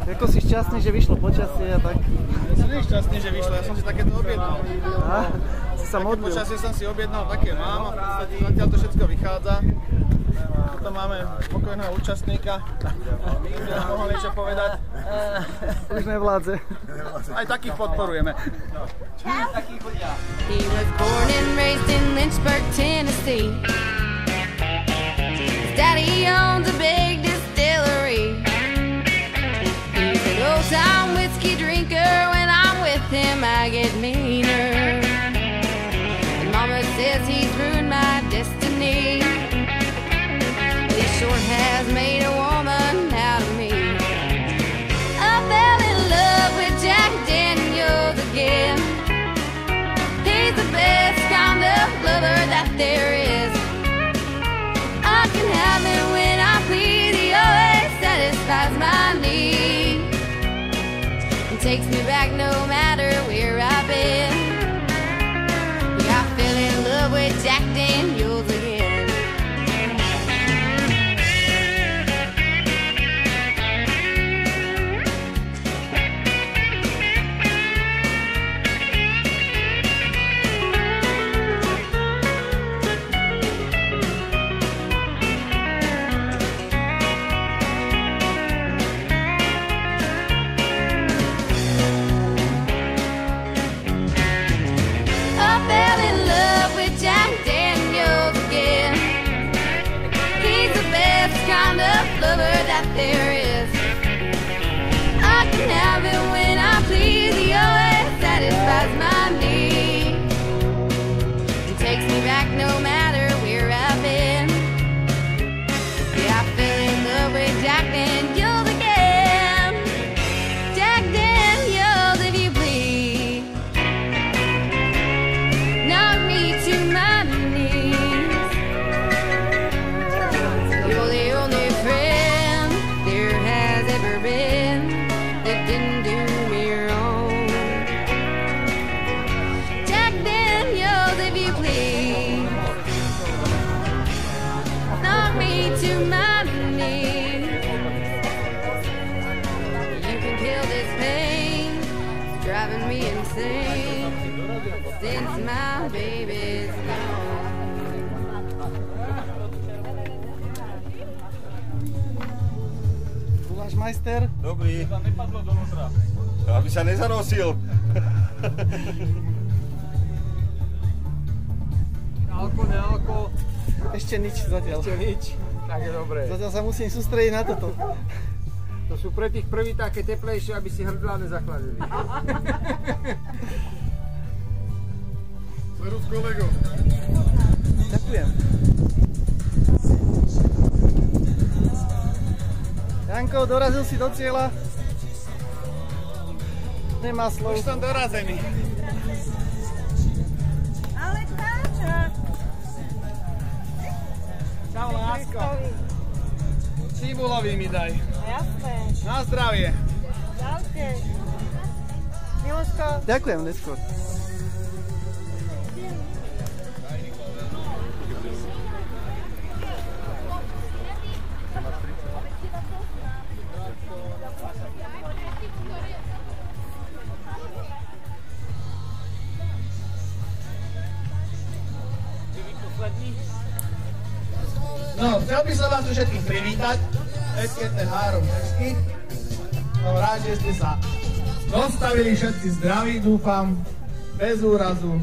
Ako si šťastný, že vyšlo počasie a tak? Ja som nie šťastný, že vyšlo, ja som si takéto objednal. Si sa modlil. Počasie som si objednal, také mám a v podstate zatiaľ to všetko vychádza. Toto máme spokojného účastníka, ktorý nám mohol niečo povedať. Už nevládze. Aj takých podporujeme. He was born and raised in Lynchburg, Tennessee. His daddy owns a big distillery. He's an old-time whiskey drinker. When I'm with him, I get meaner. And Mama says he's ruined my destiny. He sure has made a woman out of me. I fell in love with Jack Daniels again. He's the best kind of lover that there is. I can have him when I please. He always satisfies my needs and takes me back no matter where I've been. Yeah, I fell in love with Jack Daniels again. Lover that there is. I can have it when I please. He always satisfies my needs and takes me back no matter where I've been. Yeah, I fell in love with Jack Daniels again. Jack Daniels, if you please, knock me to my knees. You're the only friend there has ever been that didn't do me wrong. Jack Daniels, if you please, knock me to my knees. You can kill this pain, it's driving me insane since my baby's gone. Majster? Dobrý. Aby sa nezarosil. Nealko. Ešte nič zatiaľ. Ešte nič. Tak je dobré. Zatiaľ sa musím sústrediť na toto. To sú pre tých prvý také teplejšie, aby si hrdlá nezachladili. Sledu s kolegou. Ďakujem. Janko, dorazil si do cieľa. Nemá slov. Už som dorazený. Ale táča. Čau, lásko. Cibulový mi daj. Jasné. Na zdravie. Čaute. Miloško. Ďakujem, neskôr. No, chcel by som vás tu všetkých privítať. Eskete Három Česky. Som rád, že ste sa dostavili všetci zdraví, dúfam. Bez úrazu,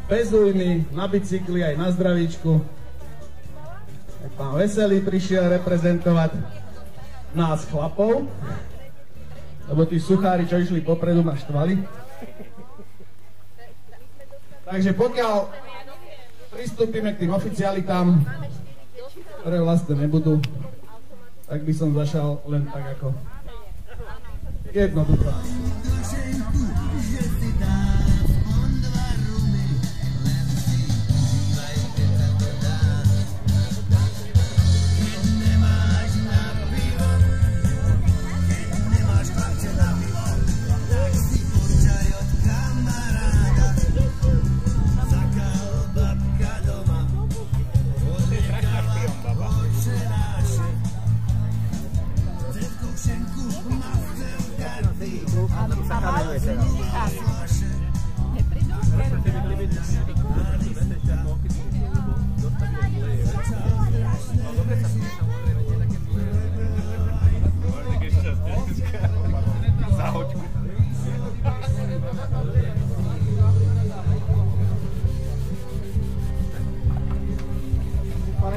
bez újmy, na bicykli aj na zdravíčku. Tak pán Veselý prišiel reprezentovať nás chlapov, lebo tí suchári, čo išli popredu, ma štvali. Takže pokiaľ pristúpime k tým oficialitám, ktoré vlastne nebudú, tak by som začal len tak ako jednoducho.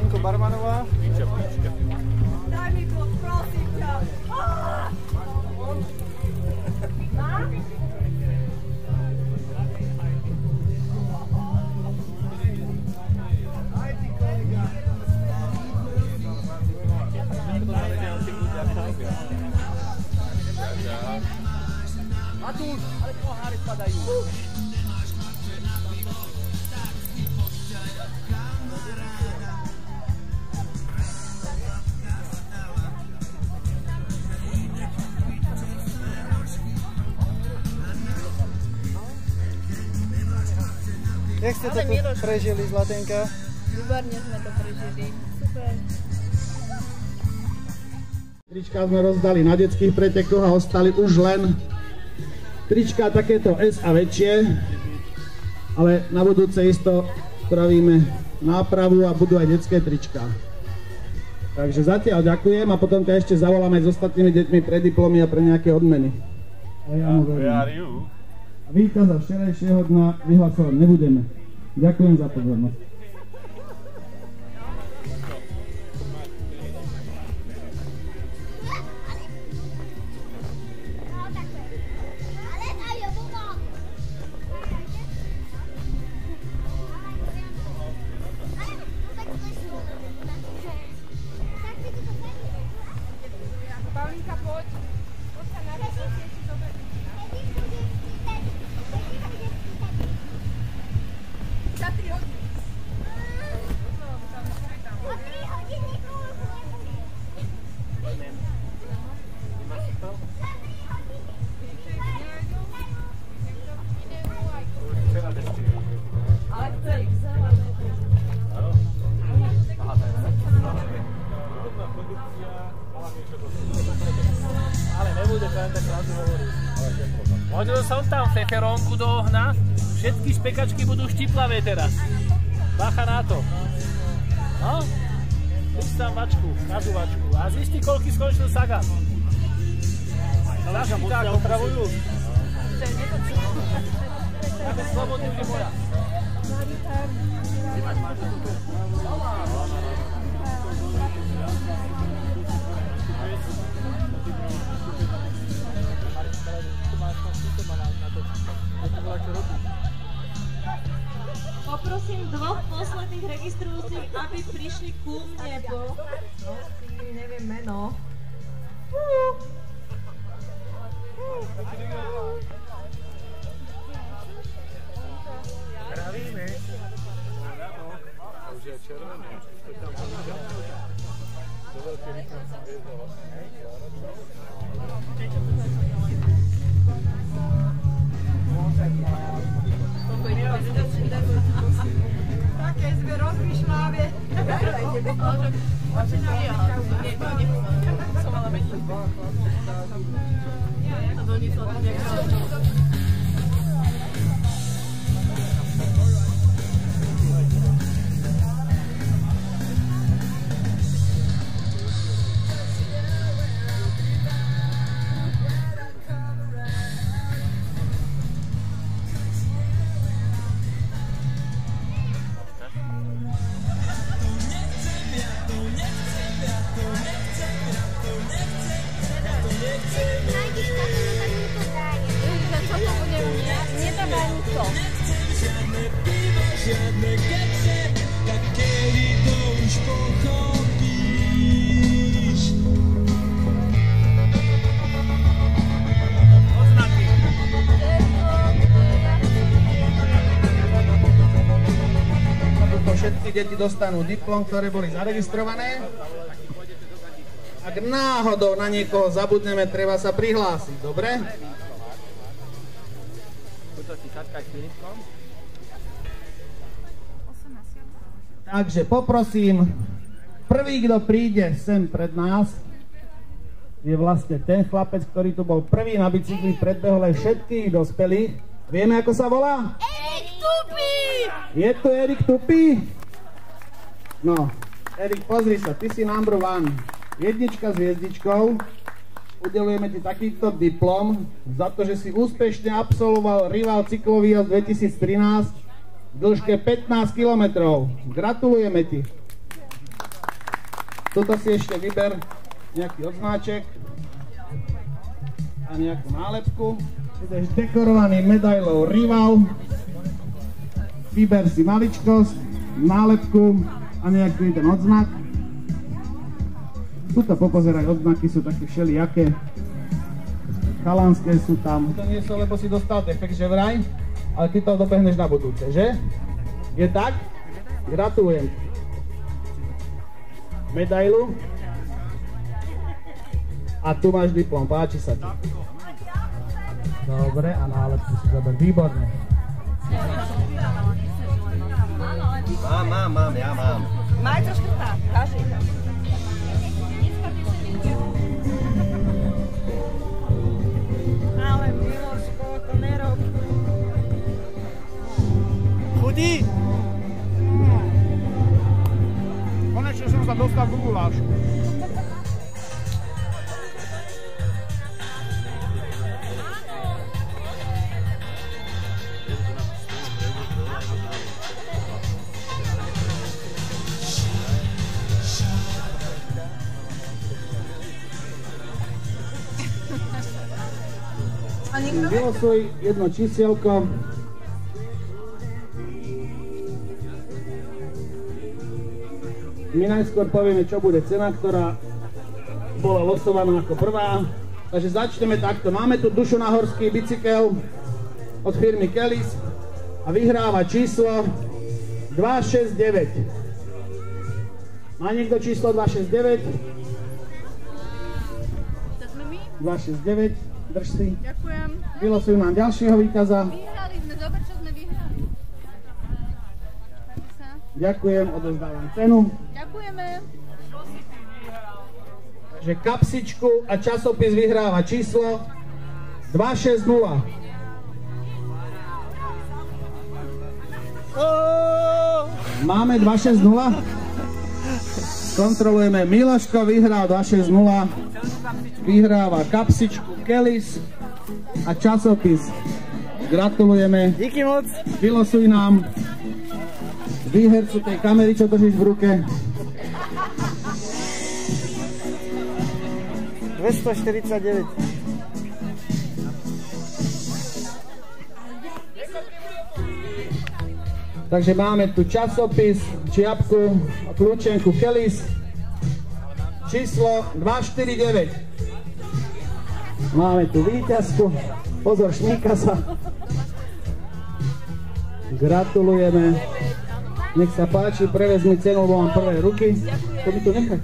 Janko Barmanová. Daj mi bod, prosím ťa. Matúš, ale poháry spadajú. Jak ste to tu prežili, Zlatenka? Výborne sme to prežili. Super. Trička sme rozdali na detských pretekoch a ostali už len trička takéto S a väčšie, ale na budúce isto spravíme nápravu a budú aj detské trička. Takže zatiaľ ďakujem a potom ťa ešte zavoláme s ostatnými deťmi pre diplomy a pre nejaké odmeny. A víťaza včerajšieho dňa vyhlasovať nebudeme. Ďakujem za pozornosť. Paulinka, poď. Poď sa na to, si zober. Za 3 hodiny. O 3 hodiny. Ale chce ich vzala. Ale nebude to len tak rádu hovoriť. Hodil som tam feferónku do ohna, všetky špekačky budú štiplavé teraz. Bacha na to. No, dvíš tam vačku, každú vačku. A zisti, koľky skončil Sagan. Zašli tak, opravujú. Také slobodný bude moja. Poprosím dvoch posledných registrujúcich, aby prišli ku mne, bo... No, si neviem meno. Pravíme. Už je červené. To tam do veľkej rytme som viedol. Také sme rozmýšľavé. Som mala meniť. To doniesla do nejakého. Všetky deti dostanú diplom, ktoré boli zaregistrované. Ak náhodou na niekoho zabudneme, treba sa prihlásiť, dobre? Takže poprosím, prvý, kto príde sem pred nás, je vlastne ten chlapec, ktorý tu bol prvý na bicykli, predbehol aj všetkých dospelých. Vieme, ako sa volá? Erik Tupý! Je tu Erik Tupý? No, Erik, pozri sa, ty si number one. Jednička s hviezdičkou. Udelujeme ti takýto diplom za to, že si úspešne absolvoval Rival cyklový jazd 2013 v dĺžke 15 km. Gratulujeme ti. Tuto si ešte vyber nejaký odznáček a nejakú nálepku. Budeš dekorovaný medailou Rival. Vyber si maličkosť, nálepku a nejaký ten odznak. Tuto popozeraj, odznaky sú také všelijaké. Chalanské sú tam. To nie sú, lebo si dostal defekt, že vraj, ale ty to dobehneš na budúce, že? Je tak? Gratulujem. Medailu. A tu máš diplom, páči sa ti. Dobre, a nálepku si zober, výborne. Mám, ja mám. Maj to škrtá, kaži. Ale Miloško, to nerob. Chudí? Konečne som sa dostal k gulášu. Vylosuj jedno čísielko. My najskôr povieme, čo bude cena, ktorá bola losovaná ako prvá. Takže začneme takto. Máme tu dušonahorský bicykel od firmy Kellys a vyhráva číslo 269. Má niekto číslo 269? To sme my? 269. Drž si. Ďakujem. Vylosujú nám ďalšieho víťaza. Vyhrali sme, zober, čo sme vyhrali. Ďakujem, odovzdávam cenu. Ďakujeme. Takže kapsičku a časopis vyhráva číslo 260. Máme 260? Kontrolujeme. Miloško vyhral 260. Vyhráva kapsičku Kellys a časopis. Gratulujeme. Díky moc. Vylosuj nám výhercu tej kamery, čo držíš v ruke. 249. Takže máme tu časopis, čiapku a kľúčenku Kellys. Číslo 249. Máme tu víťazku. Pozor, šmíka sa. Gratulujeme. Nech sa páči, prevezmi cenu, lebo mám prvé ruky. To mi tu nechaj.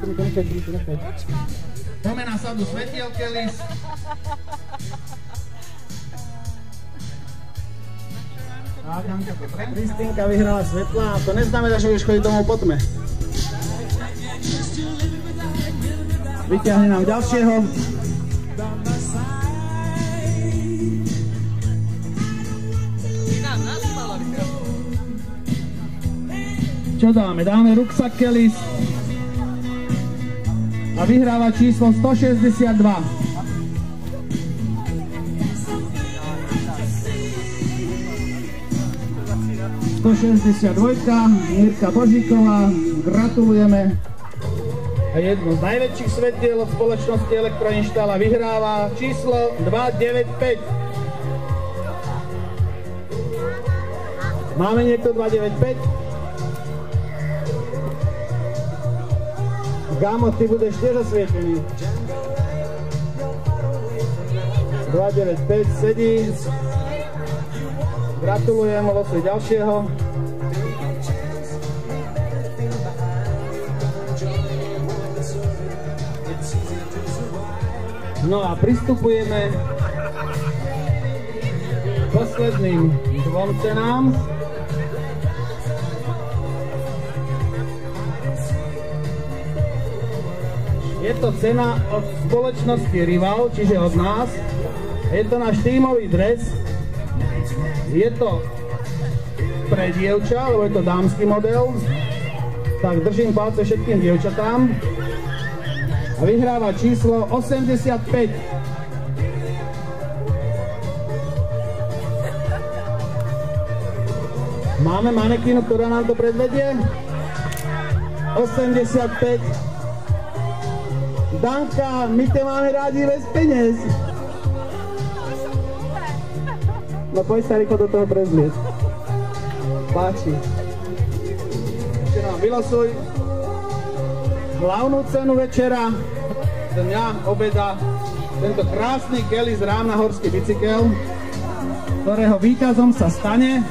Poďme na sadu svetiel Kellys. Kristínka vyhrala svetla a to neznamená, že budeš chodiť domov po tme. Vyťahne nám ďalšieho. Čo dáme? Dáme ruksak Kellys a vyhráva číslo 162. Mirka Božíková, gratulujeme. A jedno z najväčších svetiel od spoločnosti Elektroinštala vyhráva číslo 295. Máme niekto 295? Gámo, ty budeš tiež osvietený. 295 sedí. Gratulujem, losuj ďalšieho. No a pristupujeme k posledným dvom cenám. Je to cena od spoločnosti Rival, čiže od nás. Je to náš tímový dres. Je to pre dievča, lebo je to dámsky model. Tak držím palce všetkým dievčatám. A vyhráva číslo 85. Máme manekínu, ktorá nám to predvedie. 85. Danka, my te máme rádi bez peniaz. No poď sa rýchlo do toho prezliec. Páči. Ešte nám vylosuj hlavnú cenu večera, dňa, obeda, tento krásny Kelly z Rámna horský bicykel, ktorého víťazom sa stane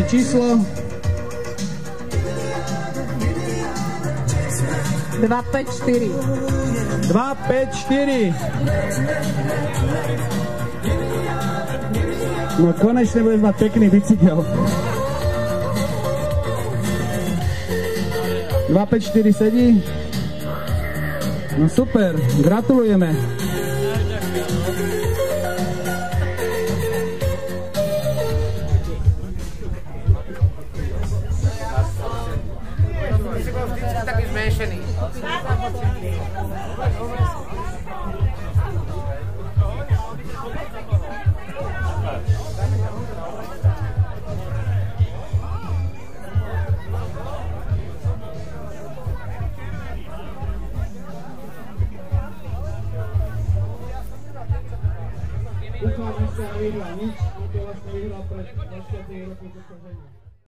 číslo 254. 254. No konečne budeš mať pekný bicykel. 254 sedí? No super, gratulujeme. Taký zmenšený. Uchádzam sa a vyhľa nič, to vlastne vyhľa pred 20 rokov.